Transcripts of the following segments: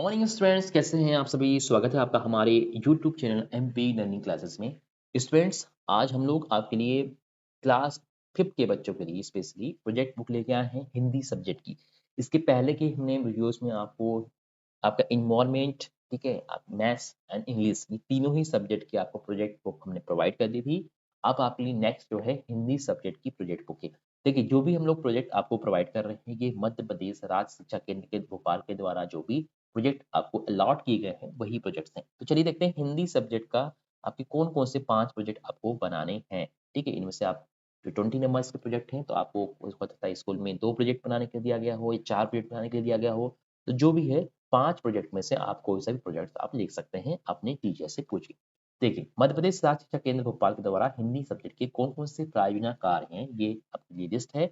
Morning students, कैसे हैं आप सभी। स्वागत है आपका हमारे YouTube channel MP learning classes में। स्टूडेंट्स, आज हम लोग आपके लिए क्लास 5 के बच्चों के लिए स्पेशली प्रोजेक्ट बुक लेके आए हैं हिंदी सब्जेक्ट की। इसके पहले के हमने वीडियोस में आपको आपका इन्वायरमेंट, ठीक है, आप मैथ्स एंड इंग्लिश, ये तीनों ही सब्जेक्ट की आपको प्रोजेक्ट बुक हमने प्रोवाइड कर दी थी। अब आपके लिए नेक्स्ट जो है हिंदी सब्जेक्ट की प्रोजेक्ट बुक है। देखिए, जो भी हम लोग प्रोजेक्ट आपको प्रोवाइड कर रहे हैं, ये मध्य प्रदेश राज्य शिक्षा केंद्र के भोपाल के द्वारा जो भी प्रोजेक्ट आपको अलॉट किए गए हैं, वही प्रोजेक्ट्स हैं। तो चलिए देखते हैं हिंदी सब्जेक्ट का आपके कौन-कौन से 5 प्रोजेक्ट आपको बनाने हैं, ठीक है? इनमें से आप जो 20 नंबर्स के प्रोजेक्ट हैं, तो आपको हो सकता है स्कूल में 2 प्रोजेक्ट बनाने के लिए दिया गया हो या 4 प्रोजेक्ट बनाने के लिए दिया गया हो। तो जो भी है, 5 प्रोजेक्ट में से आप कोई सा भी प्रोजेक्ट आप लिख सकते हैं, अपने टीचर से पूछिए। देखिए, मध्य प्रदेश राज्य शिक्षा केंद्र भोपाल के द्वारा हिंदी सब्जेक्ट के कौन-कौन से प्रायोजन कार्य हैं, ये आपके लिए लिस्ट है।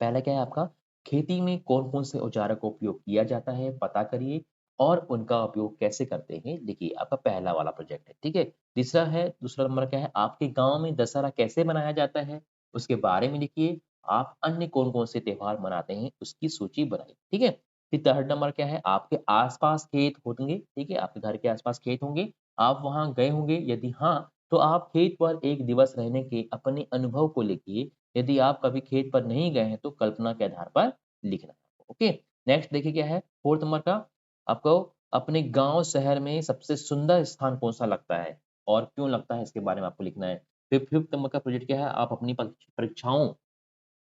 पहला क्या है आपका, खेती में कौन-कौन से औजारों का उपयोग किया जाता है, पता करिए और उनका उपयोग कैसे करते हैं, लिखिए। आपका पहला वाला प्रोजेक्ट है, ठीक है? तीसरा है, दूसरा नंबर क्या है, आपके गाँव में दशहरा कैसे मनाया जाता है, उसके बारे में लिखिए। आप अन्य कौन-कौन से त्योहार मनाते हैं, उसकी सूची बनाइए, ठीक है? फिर थर्ड नंबर क्या है, आपके आस-पास खेत होंगे, ठीक है? आपके घर के आस-पास खेत होंगे, आप वहाँ गए होंगे, यदि हाँ, तो आप खेत पर 1 दिवस रहने के अपने अनुभव को लिखिए। यदि आप कभी खेत पर नहीं गए हैं, तो कल्पना के आधार पर लिखना है। ओके, नेक्स्ट देखिए क्या है, फोर्थ नंबर का, आपको अपने गांव शहर में सबसे सुंदर स्थान कौन सा लगता है और क्यों लगता है, इसके बारे में आपको लिखना है। फिर फिफ्थ नंबर का प्रोजेक्ट क्या है, आप अपनी परीक्षाओं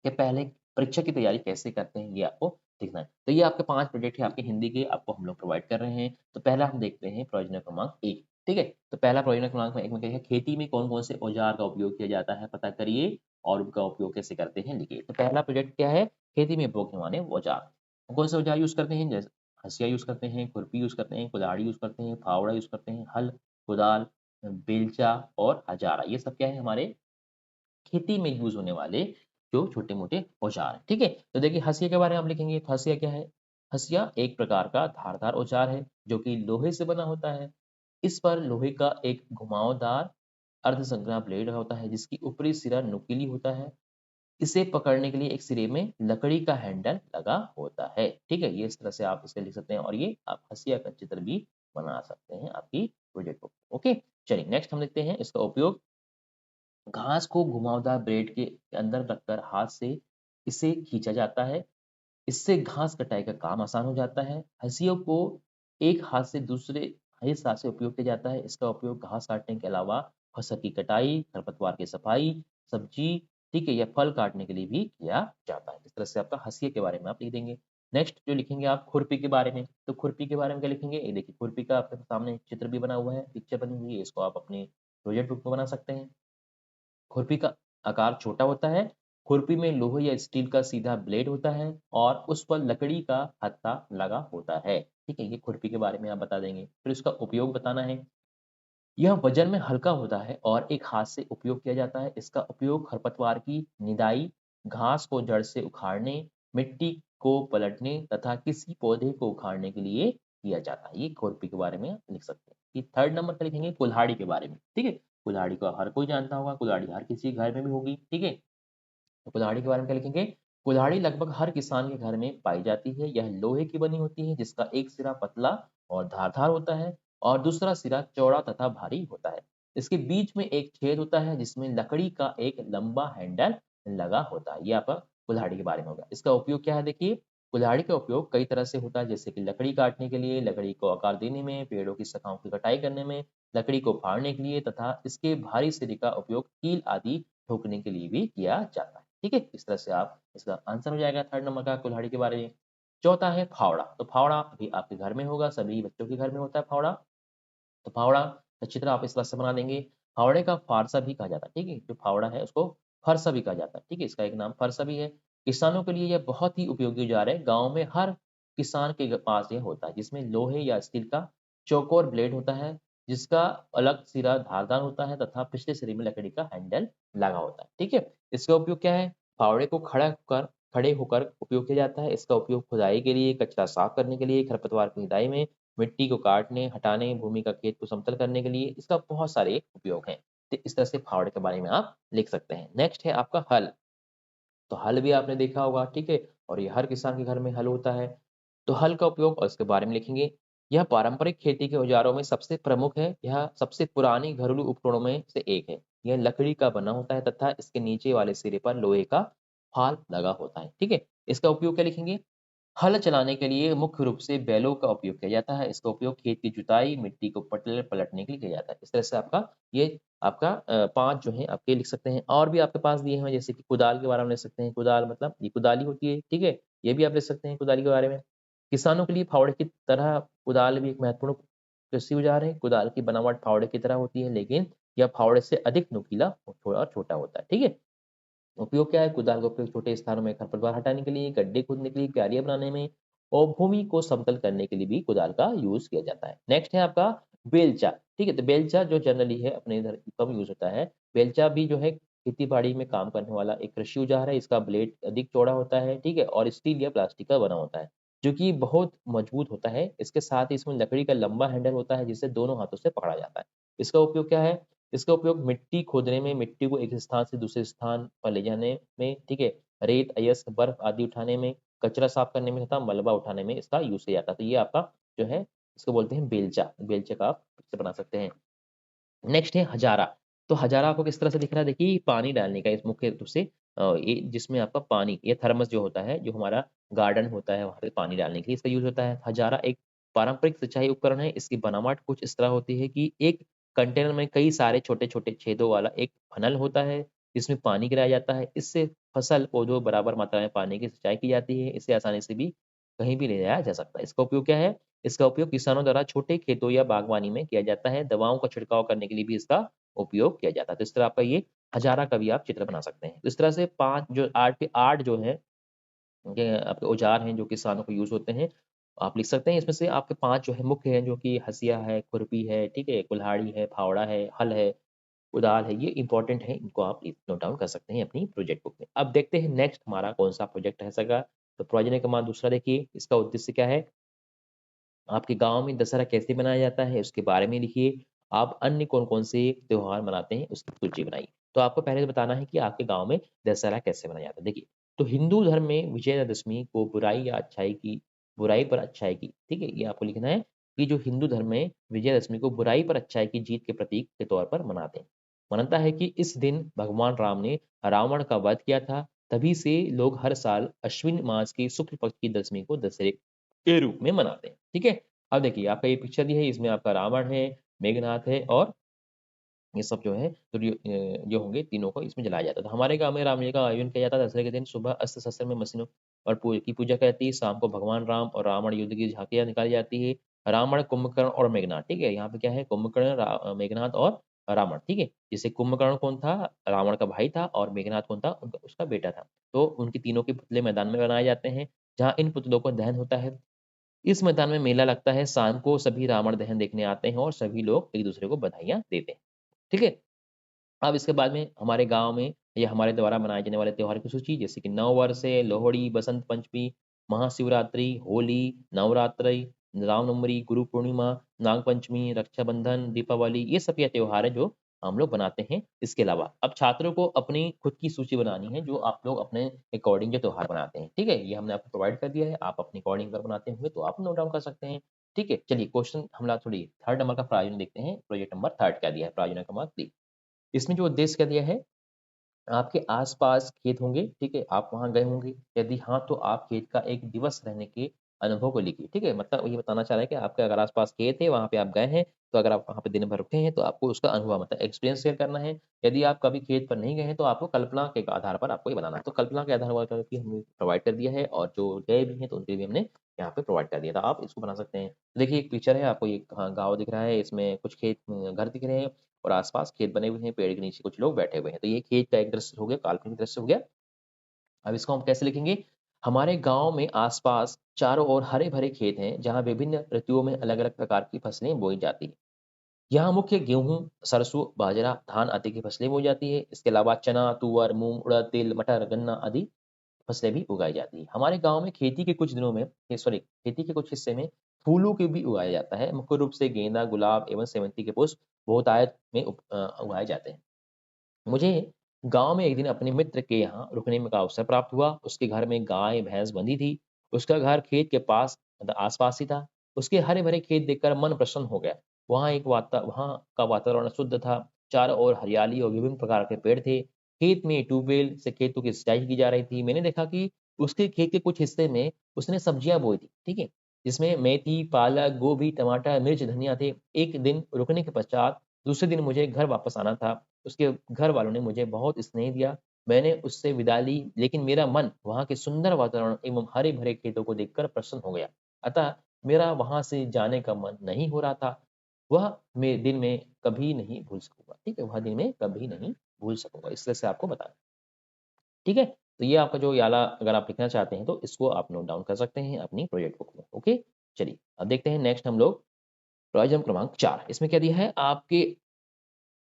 के पहले परीक्षा की तैयारी कैसे करते हैं, ये आपको लिखना है। तो ये आपके 5 प्रोजेक्ट है आपके हिंदी के, आपको हम लोग प्रोवाइड कर रहे हैं। तो पहला हम देखते हैं प्रयोजन क्रमांक 1, ठीक है? तो पहला प्रयोजन क्रमांक में 1 में क्या है, खेती में कौन-कौन से औजार का उपयोग किया जाता है, पता करिए और उनका उपयोग कैसे करते हैं, लिखिए। तो पहला प्रोजेक्ट क्या है, खेती में उपयोग होने वाले औजार। कौन से औजार यूज़ करते हैं, जैसे हँसिया यूज़ करते हैं, खुरपी यूज़ करते हैं, कुल्हाड़ी यूज़ करते हैं, फावड़ा यूज़ करते हैं, हल, कुदाल, बेलचा और हजारा, ये सब क्या है, हमारे खेती में यूज़ होने वाले जो छोटे-मोटे औज़ार हैं, ठीक है? तो देखिए, हँसिया के बारे में आप लिखेंगे, तो हँसिया क्या है? हँसिया एक प्रकार का धारदार औज़ार है, जो कि लोहे से बना होता है। इस पर लोहे का एक घुमावदार अर्धसंक्रांत ब्लेड होता है, जिसकी ऊपरी सिरा नुकीली होता है। इसे पकड़ने के लिए एक सिरे में लकड़ी का हैंडल लगा होता है, ठीक है? ये इस तरह से आप इसे लिख सकते हैं और ये आप हँसिया का चित्र भी बना सकते हैं आपकी प्रोजेक्ट बुक में, ओके? चलिए, नेक्स्ट हम देखते हैं इसका उपयोग। घास को घुमावदार ब्लेड के अंदर रखकर हाथ से इसे खींचा जाता है। इससे घास कटाई का काम आसान हो जाता है। हँसियों को एक हाथ से दूसरे हिस हाथ से उपयोग किया जाता है। इसका उपयोग घास काटने के अलावा फसल की कटाई, खरपतवार की सफाई, सब्जी, ठीक है, या फल काटने के लिए भी किया जाता है। इस तरह से आपका हँसिया के बारे में आप लिख देंगे। नेक्स्ट जो लिखेंगे आप, खुरपी के बारे में। तो खुरपी के बारे में क्या लिखेंगे? ये देखिए, खुरपी का आपके सामने चित्र भी बना हुआ है, पिक्चर बनी हुई है। इसको आप अपने प्रोजेक्ट बुक में बना सकते हैं। खुरपी का आकार छोटा होता है। खुरपी में लोहे या स्टील का सीधा ब्लेड होता है और उस पर लकड़ी का हत्था लगा होता है। ठीक है, ये खुरपी के बारे में आप बता देंगे। फिर इसका उपयोग बताना है। यह वजन में हल्का होता है और एक हाथ से उपयोग किया जाता है। इसका उपयोग खरपतवार की निदाई, घास को जड़ से उखाड़ने, मिट्टी को पलटने तथा किसी पौधे को उखाड़ने के लिए किया जाता है। ये खुरपी के बारे में आप लिख सकते हैं। ये थर्ड नंबर पर लिखेंगे कुल्हाड़ी के बारे में, ठीक है? कुल्हाड़ी को हर कोई जानता होगा, कुल्हाड़ी हर किसी के घर में भी होगी, ठीक है? तो कुल्हाड़ी के बारे में क्या लिखेंगे? कुल्हाड़ी लगभग हर किसान के घर में पाई जाती है। यह लोहे की बनी होती है, जिसका एक सिरा पतला और धारदार होता है और दूसरा सिरा चौड़ा तथा भारी होता है। इसके बीच में एक छेद होता है, जिसमें लकड़ी का एक लंबा हैंडल लगा होता है। ये आपका कुल्हाड़ी के बारे में हो गया। इसका उपयोग क्या है देखिए, कुल्हाड़ी का उपयोग कई तरह से होता है, जैसे कि लकड़ी काटने के लिए, लकड़ी को आकार देने में, पेड़ों की शाखाओं की कटाई करने में, लकड़ी को फाड़ने के लिए तथा इसके भारी सिरे का उपयोग कील आदि ठोकने के लिए भी किया जाता है। ठीक है? इस तरह से आप इसका आंसर हो जाएगा थर्ड नंबर का कुल्हाड़ी के बारे में। चौथा है फावड़ा। तो फावड़ा भी आपके घर में होगा, सभी बच्चों के घर में होता है फावड़ा। तो फावड़ा का चित्र आप इस तरह से बना देंगे। फावड़े का फारसा भी कहा जाता है, ठीक है? जो फावड़ा है उसको फरसा भी कहा जाता है, ठीक है? इसका एक नाम फरसा भी है। किसानों के लिए यह बहुत ही उपयोगी औजार है। गाँव में हर किसान के पास ये होता है, जिसमें लोहे या स्टील का चौकोर ब्लेड होता है, जिसका अलग सिरा धारदार होता है तथा पिछले सिरे में लकड़ी का हैंडल लगा होता है, ठीक है? इसका उपयोग क्या है? फावड़े को खड़े होकर उपयोग किया जाता है। इसका उपयोग खुदाई के लिए, कचरा साफ करने के लिए, खरपतवार की निदाई में, मिट्टी को काटने, हटाने, भूमि का खेत को समतल करने के लिए, इसका बहुत सारे उपयोग हैं। तो इस तरह से फावड़े के बारे में आप लिख सकते हैं। नेक्स्ट है आपका हल। तो हल भी आपने देखा होगा, ठीक है? और ये हर किसान के घर में हल होता है। तो हल का उपयोग और इसके बारे में लिखेंगे। यह पारंपरिक खेती के औजारों में सबसे प्रमुख है। यह सबसे पुरानी घरेलू उपकरणों में से एक है। यह लकड़ी का बना होता है तथा इसके नीचे वाले सिरे पर लोहे का फाल लगा होता है। ठीक है? इसका उपयोग क्या लिखेंगे? हल चलाने के लिए मुख्य रूप से बैलों का उपयोग किया जाता है। इसका उपयोग खेत की जुताई, मिट्टी को पलटने के लिए किया जाता है। इस तरह से आपका 5 जो है आपके लिख सकते हैं। और भी आपके पास दिए हैं जैसे कि कुदाल के बारे में लिख सकते हैं। कुदाल मतलब ये कुदाली होती है, ठीक है? ये भी आप लिख सकते हैं कुदाली के बारे में। किसानों के लिए फावड़े की तरह कुदाल भी एक महत्वपूर्ण कृषि औजार है। कुदाल की बनावट फावड़े की तरह होती है, लेकिन यह फावड़े से अधिक नुकीला और छोटा होता है। ठीक है? उपयोग क्या है? कुदाल का उपयोग छोटे स्थानों में खरपतवार हटाने के लिए, गड्ढे खोदने के लिए, क्यारियाँ बनाने में और भूमि को समतल करने के लिए भी कुदाल का यूज़ किया जाता है। नेक्स्ट है आपका बेलचा, ठीक है? तो बेलचा जो जनरली है अपने इधर कम यूज़ होता है। बेलचा भी जो है खेती-बाड़ी में काम करने वाला एक कृषि औजार है। इसका ब्लेड अधिक चौड़ा होता है, ठीक है? और स्टील या प्लास्टिक का बना होता है, जो कि बहुत मजबूत होता है। इसके साथ ही इसमें लकड़ी का लंबा हैंडल होता है, जिसे दोनों हाथों से पकड़ा जाता है। इसका उपयोग क्या है? इसका उपयोग मिट्टी खोदने में, मिट्टी को एक स्थान से दूसरे स्थान पर ले जाने में, ठीक है? रेत, अयस्क, बर्फ आदि उठाने में, कचरा साफ करने में तथा मलबा उठाने में इसका यूज़ किया जाता है। तो ये आपका जो है इसको बोलते हैं बेलचा। बेलचे का आप इससे बना सकते हैं। नेक्स्ट है हजारा। तो हजारा आपको किस तरह से दिख रहा है? देखिए ये पानी डालने का इस मुख्य रूप से ये जिसमें आपका पानी ये थर्मस जो होता है, जो हमारा गार्डन होता है वहाँ पे पानी डालने के लिए इसका यूज़ होता है। हजारा एक पारंपरिक सिंचाई उपकरण है। इसकी बनावट कुछ इस तरह होती है कि एक कंटेनर में कई सारे छोटे-छोटे छेदों वाला एक फनल होता है, जिसमें पानी गिराया जाता है। इससे फसल पौधों बराबर मात्रा में पानी की सिंचाई की जाती है। इसे आसानी से भी कहीं भी ले जाया जा सकता है। इसका उपयोग क्या है? इसका उपयोग किसानों द्वारा छोटे खेतों या बागवानी में किया जाता है। दवाओं का छिड़काव करने के लिए भी इसका उपयोग किया जाता है। तो इस तरह आपका ये हजारा का भी आप चित्र बना सकते हैं। तो इस तरह से 5 जो 8 के 8 जो हैं, ये आपके औजार हैं जो किसानों को यूज़ होते हैं। आप लिख सकते हैं इसमें से आपके 5 जो है मुख्य हैं जो कि हँसिया है, खुरपी है, ठीक है? कुल्हाड़ी है, फावड़ा है, हल है, कुदाल है, ये इम्पोर्टेंट है। इनको आप नोट डाउन कर सकते हैं अपनी प्रोजेक्ट बुक में। अब देखते हैं नेक्स्ट हमारा कौन-सा प्रोजेक्ट रह सका। तो प्रोजेक्ट क्रमांक दूसरा देखिए, इसका उद्देश्य क्या है? आपके गाँव में दशहरा कैसे मनाया जाता है, उसके बारे में लिखिए। आप अन्य कौन-कौन से त्योहार मनाते हैं, उसकी सूची बनाइए। तो आपको पहले तो बताना है कि आपके गाँव में दशहरा कैसे मनाया जाता है। देखिए, तो हिंदू धर्म में विजयदशमी को बुराई पर अच्छाई की, ठीक है? ये आपको लिखना है कि जो हिंदू धर्म में विजयदशमी को बुराई पर अच्छाई की जीत के प्रतीक के तौर पर मनाते हैं। मानता है कि इस दिन भगवान राम ने रावण का वध किया था, तभी से लोग हर साल अश्विन मास की शुक्ल पक्ष की दशमी को दशहरे के रूप में मनाते हैं, ठीक है? अब देखिए आपका ये पिक्चर दी है, इसमें आपका रावण है, मेघनाथ है और ये सब जो है जो होंगे तीनों को इसमें जलाया जाता था। हमारे गाँव में रामलीला का आयोजन किया जाता है दशहरे के दिन सुबह अस्त्र-शस्त्र में मशीनों और की पूजा की जाती है। शाम को भगवान राम और रावण युद्ध की झाँकियाँ निकाली जाती है। रावण, कुंभकर्ण और मेघनाथ, ठीक है? यहाँ पे क्या है कुंभकर्ण, मेघनाथ और रावण, ठीक है? जैसे कुंभकर्ण कौन था? रावण का भाई था और मेघनाथ कौन था? उनका उसका बेटा था। तो उनके तीनों के पुतले मैदान में बनाए जाते हैं, जहाँ इन पुतलों का दहन होता है। इस मैदान में मेला लगता है, शाम को सभी रावण दहन देखने आते हैं और सभी लोग एक-दूसरे को बधाइयाँ देते हैं, ठीक है? अब इसके बाद में हमारे गाँव में या हमारे द्वारा मनाए जाने वाले त्योहार की सूची जैसे कि नववर्ष है, लोहड़ी, बसंत पंचमी, महाशिवरात्रि, होली, नवरात्रि, रामनवमी, गुरु पूर्णिमा, नागपंचमी, रक्षाबंधन, दीपावली ये सब ये त्योहार है जो हम लोग बनाते हैं। इसके अलावा अब छात्रों को अपनी खुद की सूची बनानी है जो आप लोग अपने अकॉर्डिंग जो त्योहार बनाते हैं, ठीक है? ये हमने आपको प्रोवाइड कर दिया है। आप अपने अकॉर्डिंग अगर बनाते होंगे तो आप नोट डाउन कर सकते हैं, ठीक है? चलिए क्वेश्चन हम लोग थोड़ी 3rd नंबर का प्रायोजन देखते हैं। प्रोजेक्ट नंबर 3rd क्या दिया है? प्रायोजन क्रमांक 3 इसमें जो उद्देश्य क्या दिया है, आपके आस-पास खेत होंगे, ठीक है? आप वहाँ गए होंगे, यदि हाँ, तो आप खेत का 1 दिवस रहने के अनुभव को लिखिए, ठीक है? मतलब ये बताना चाह रहा है कि आपके अगर आस-पास खेत है, वहाँ पे आप गए हैं, तो अगर आप वहाँ पे दिन भर रुके हैं, तो आपको उसका अनुभव मतलब एक्सपीरियंस शेयर करना है। यदि आप कभी खेत पर नहीं गए हैं, तो आपको कल्पना के आधार पर आपको ये बनाना है। तो कल्पना के आधार पर कि हमने प्रोवाइड कर दिया है और जो गए भी हैं, तो उनके लिए भी हमने यहाँ पे प्रोवाइड कर दिया था। आप इसको बना सकते हैं। देखिए, एक पिक्चर है, आपको ये गाँव दिख रहा है, इसमें कुछ खेत घर दिख रहे हैं। और आस-पास खेत बने हुए हैं, पेड़ के नीचे कुछ लोग बैठे हुए हैं। तो ये खेत का एक दृश्य हो गया, काल्पनिक दृश्य हो गया। अब इसको हम कैसे लिखेंगे? हमारे गाँव में आस-पास चारों ओर हरे-भरे खेत हैं, जहाँ विभिन्न ऋतुओं में अलग-अलग प्रकार की फसलें बोई जाती हैं। यहाँ मुख्य गेहूँ, सरसों, बाजरा, धान आदि की फसलें बोई जाती है। इसके अलावा चना, तुअर, मूँग, उड़द, तिल, मटर, गन्ना आदि फसलें भी उगाई जाती हैं। हमारे गाँव में खेती के कुछ हिस्से में फूलों के भी उगाया जाता है। मुख्य रूप से गेंदा, गुलाब एवं सेवंती के पुष्प बहुतायत में उगाए जाते हैं। मुझे गाँव में एक दिन अपने मित्र के यहाँ रुकने का अवसर प्राप्त हुआ। उसके घर में गाय-भैंस बंधी थी। उसका घर खेत के पास मतलब आस-पास ही था। उसके हरे-भरे खेत देखकर मन प्रसन्न हो गया। वहाँ का वातावरण शुद्ध था, चारों ओर हरियाली और विभिन्न प्रकार के पेड़ थे। खेत में ट्यूबवेल से खेतों की सिंचाई की जा रही थी। मैंने देखा कि उसके खेत के कुछ हिस्से में उसने सब्जियाँ बोई थी, ठीक है? जिसमें मेथी, पालक, गोभी, टमाटर, मिर्च, धनिया थे। एक दिन रुकने के पश्चात दूसरे दिन मुझे घर वापस आना था। उसके घर वालों ने मुझे बहुत स्नेह दिया। मैंने उससे विदा ली, लेकिन मेरा मन वहाँ के सुंदर वातावरण एवं हरे-भरे खेतों को देखकर प्रसन्न हो गया। अतः मेरा वहाँ से जाने का मन नहीं हो रहा था। वह मैं दिन में कभी नहीं भूल सकूँगा, ठीक है? वह दिन मैं कभी नहीं भूल सकूँगा। इस तरह से आपको बताना, ठीक है? तो ये आपका जो याला अगर आप लिखना चाहते हैं तो इसको आप नोट डाउन कर सकते हैं अपनी प्रोजेक्ट बुक में, ओके? चलिए, अब देखते हैं नेक्स्ट हम लोग प्रयोजन क्रमांक 4 इसमें क्या दिया है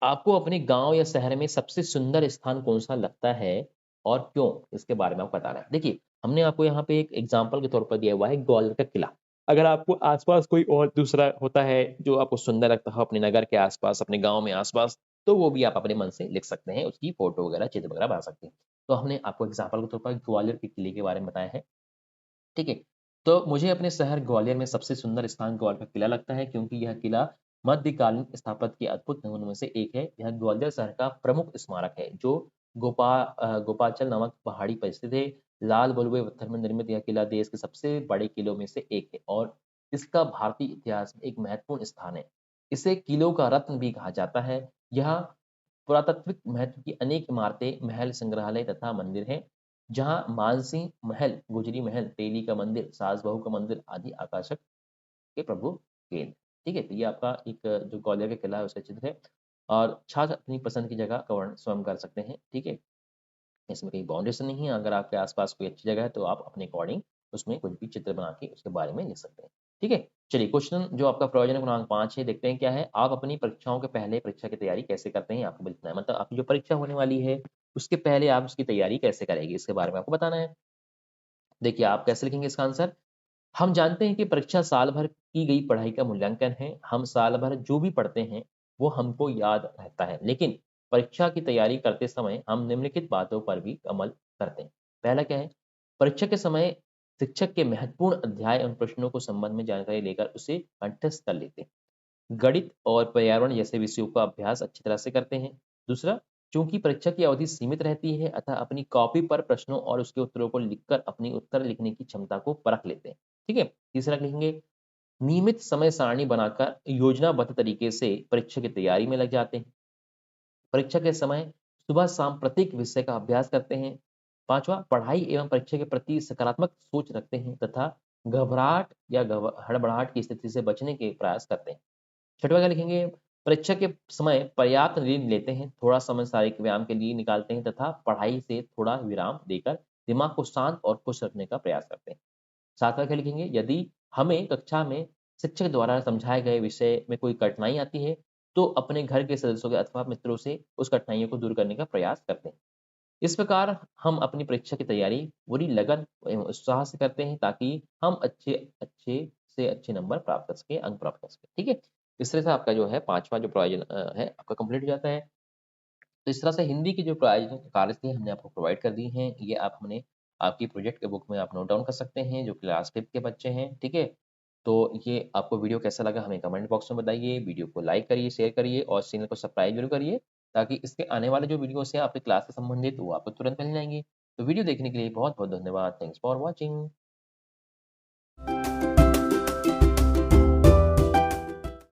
आपको अपने गाँव या शहर में सबसे सुंदर स्थान कौन-सा लगता है और क्यों? इसके बारे में आपको बताना है। देखिए, हमने आपको यहाँ पे एक एग्ज़ाम्पल के तौर पर दिया हुआ है ग्वालियर का किला। अगर आपको आस-पास कोई और दूसरा होता है जो आपको सुंदर लगता हो अपने नगर के आस-पास, अपने गाँव में आस-पास, तो वो भी आप अपने मन से लिख सकते हैं, उसकी फ़ोटो वगैरह, चित्र वगैरह बना सकते हैं। तो हमने आपको एग्ज़ाम्पल के तौर पर ग्वालियर के किले के बारे में बताया है, ठीक है? तो मुझे अपने शहर ग्वालियर में सबसे सुंदर स्थान ग्वालियर का किला लगता है क्योंकि यह किला मध्यकालीन स्थापत्य के अद्भुत नमूनों में से एक है। यह ग्वालियर शहर का प्रमुख स्मारक है जो गोपाचल नामक पहाड़ी पर स्थित है। लाल बलुए पत्थर में निर्मित यह किला देश के सबसे बड़े किलों में से एक है और इसका भारतीय इतिहास में एक महत्वपूर्ण स्थान है। इसे किलों का रत्न भी कहा जाता है। यह पुरातात्विक महत्व की अनेक इमारतें, महल, संग्रहालय तथा मंदिर हैं। जहाँ मानसिंह महल, गुजरी महल, तेली का मंदिर, सास बहू का मंदिर आदि आकर्षक के प्रभु केंद्र। ठीक है? तो ये आपका एक जो ग्वालियर का किला है उसका चित्र है और छात्र अपनी पसंद की जगह का वर्णन स्वयं कर सकते हैं। ठीक है? इसमें कहीं बाउंडेशन नहीं है, अगर आपके आस-पास कोई अच्छी जगह है तो आप अपने अकॉर्डिंग उसमें कुछ भी चित्र बना के उसके बारे में लिख सकते हैं। ठीक है? चलिए क्वेश्चन जो आपका प्रयोजन क्रमांक 5 है देखते हैं क्या है? आप अपनी परीक्षाओं के पहले परीक्षा की तैयारी कैसे करते हैं? आपको लिखना है। मतलब आपकी जो परीक्षा होने वाली है, उसके पहले आप उसकी तैयारी कैसे करेंगे? इसके बारे में आपको बताना है। देखिए, आप कैसे लिखेंगे इसका आंसर? हम जानते हैं कि परीक्षा साल भर की गई पढ़ाई का मूल्यांकन है। हम साल भर जो भी पढ़ते हैं, वो हमको याद रहता है। लेकिन परीक्षा की तैयारी करते समय हम निम्नलिखित बातों पर भी अमल करते हैं। पहला क्या है? परीक्षा के समय शिक्षक के महत्वपूर्ण अध्याय एवं प्रश्नों को संबंध में जानकारी लेकर उसे कंठस्थ कर लेते हैं। गणित और पर्यावरण जैसे विषयों का अभ्यास अच्छी तरह से करते हैं। दूसरा, चूंकि परीक्षा की अवधि सीमित रहती है अतः अपनी कॉपी पर प्रश्नों और उसके उत्तरों को लिखकर अपनी उत्तर लिखने की क्षमता को परख लेते हैं। ठीक है? तीसरा लिखेंगे, नियमित समय सारणी बनाकर योजनाबद्ध तरीके से परीक्षा की तैयारी में लग जाते हैं। परीक्षा के समय सुबह-शाम प्रत्येक विषय का अभ्यास करते हैं। 5वां, पढ़ाई एवं परीक्षा के प्रति सकारात्मक सोच रखते हैं तथा घबराहट या हड़बड़ाहट की स्थिति से बचने के प्रयास करते हैं। छठवां क्या लिखेंगे? परीक्षा के समय पर्याप्त नींद लेते हैं, थोड़ा समय शारीरिक व्यायाम के लिए निकालते हैं तथा पढ़ाई से थोड़ा विराम देकर दिमाग को शांत और खुश रखने का प्रयास करते हैं। 7वां क्या लिखेंगे? यदि हमें कक्षा में शिक्षक द्वारा समझाए गए विषय में कोई कठिनाई आती है, तो अपने घर के सदस्यों के अथवा मित्रों से उस कठिनाइयों को दूर करने का प्रयास करते हैं। इस प्रकार हम अपनी परीक्षा की तैयारी पूरी लगन एवं उत्साह से करते हैं ताकि हम अच्छे से अच्छे नंबर प्राप्त कर सकें, अंक प्राप्त कर सकें। ठीक है? इस तरह से आपका जो है 5वां जो प्रयोजन है आपका कंप्लीट हो जाता है। तो इस तरह से हिंदी की जो प्रायोजन कार्य थे हमने आपको प्रोवाइड कर दी हैं। ये आप हमने आपकी प्रोजेक्ट के बुक में आप नोट डाउन कर सकते हैं जो क्लास 5 के बच्चे हैं, ठीक है? तो ये आपको वीडियो कैसा लगा हमें कमेंट बॉक्स में बताइए। वीडियो को लाइक करिए, शेयर करिए और चैनल को सब्सक्राइब ज़रूर करिए ताकि इसके आने वाले जो वीडियोज़ हैं आपकी क्लास से संबंधित वो आपको तुरंत मिल जाएँगी। तो वीडियो देखने के लिए बहुत-बहुत धन्यवाद। Thanks for watching.